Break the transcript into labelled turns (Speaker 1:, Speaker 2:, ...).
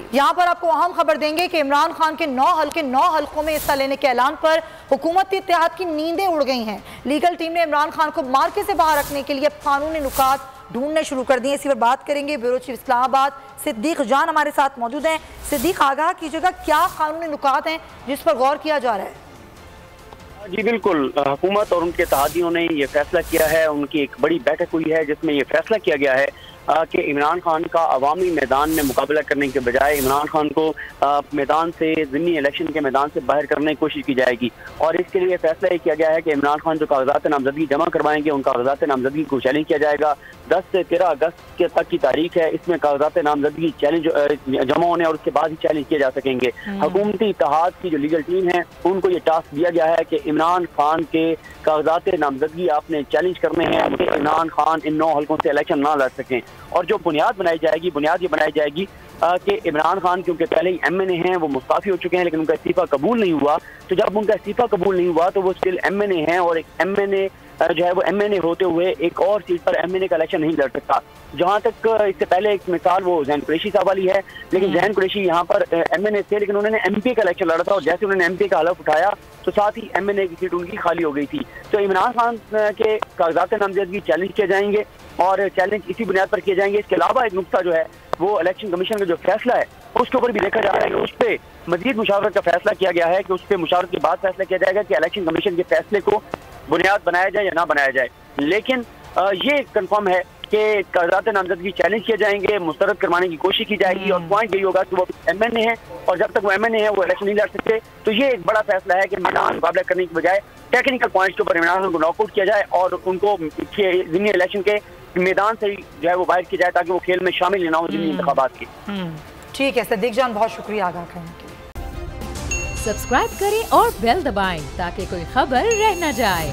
Speaker 1: यहाँ पर आपको अहम खबर देंगे कि इमरान खान के 9 हल्कों में हिस्सा लेने के ऐलान पर हुकूमती इत्तेहाद की नींदें उड़ गई हैं। लीगल टीम ने इमरान खान को मार्के से बाहर रखने के लिए कानूनी नुकात ढूंढने शुरू कर दिए। इसी पर बात करेंगे। ब्यूरो चीफ इस्लामाबाद सिद्दीक जान हमारे साथ मौजूद हैं। सिद्दीक, आगाह कीजिएगा, क्या कानूनी नुकात हैं जिस पर गौर किया जा रहा है?
Speaker 2: जी बिल्कुल, हुकूमत और उनके इत्तेहादियों ने ये फैसला किया है। उनकी एक बड़ी बैठक हुई है जिसमें ये फैसला किया गया है कि इमरान खान का अवामी मैदान में मुकाबला करने के बजाय इमरान खान को मैदान से, ज़िमनी इलेक्शन के मैदान से बाहर करने की कोशिश की जाएगी। और इसके लिए फैसला ये किया गया है कि इमरान खान जो कागजात नामजदगी जमा करवाएंगे, उन कागजात नामजदगी को चैलेंज किया जाएगा। 10 से 13 अगस्त के तक की तारीख है। इसमें कागजात नामजदगी चैलेंज जमा होने और उसके बाद ही चैलेंज किए जा सकेंगे। हुकूमती इत्तेहाद की जो लीगल टीम है उनको ये टास्क दिया गया है कि इमरान खान के कागजात नामजदगी आपने चैलेंज करने हैं। इमरान खान इन 9 हल्कों से इलेक्शन ना लड़ सकें। और जो बुनियाद ये बनाई जाएगी कि इमरान खान क्योंकि पहले ही MNA हैं, वो मुस्ताफी हो चुके हैं, लेकिन उनका इस्तीफा कबूल नहीं हुआ। तो जब उनका इस्तीफा कबूल नहीं हुआ तो वो स्टिल MNA हैं और एक MNA जो है वो MNA होते हुए एक और सीट पर MNA का इलेक्शन नहीं लड़ सकता। जहाँ तक इससे पहले एक मिसाल वो जैन कुरैशी साहब वाली है, लेकिन जैन कुरैशी यहाँ पर MNA थे, लेकिन उन्होंने MP का इलेक्शन लड़ा था और जैसे उन्होंने MP का हलफ उठाया तो साथ ही MNA की सीट उनकी खाली हो गई थी। तो इमरान खान के कागजात नामजदगी चैलेंज किए जाएंगे और चैलेंज इसी बुनियाद पर किए जाएंगे। इसके अलावा एक नुकता जो है वो इलेक्शन कमीशन का जो फैसला है उसके ऊपर भी देखा जा रहा है कि उस पर मजीद मुशावरत का फैसला किया गया है कि उस पर मुशावरत के बाद फैसला किया जाएगा कि इलेक्शन कमीशन के फैसले को बुनियाद बनाया जाए या ना बनाया जाए। लेकिन ये कंफर्म है कि कागजात नामजदगी चैलेंज किए जाएंगे, मुस्तरद करवाने की कोशिश की जाएगी। और पॉइंट यही होगा कि वो MNA है और जब तक वो MNA है वो इलेक्शन नहीं लड़ सकते। तो ये एक बड़ा फैसला है कि मैदान मुकाबला करने की बजाय टेक्निकल पॉइंट्स के ऊपर इमरान को नॉकआउट किया जाए और उनको ज़िमनी इलेक्शन के मैदान से जो है वो बाहर किया जाए ताकि वो खेल में शामिल ना हो ज़िमनी इंतखाबात की।
Speaker 1: ठीक है सिद्दीक जान, बहुत शुक्रिया आगाह करने के लिए।
Speaker 3: सब्सक्राइब करें और बेल दबाएं ताकि कोई खबर रह न जाए।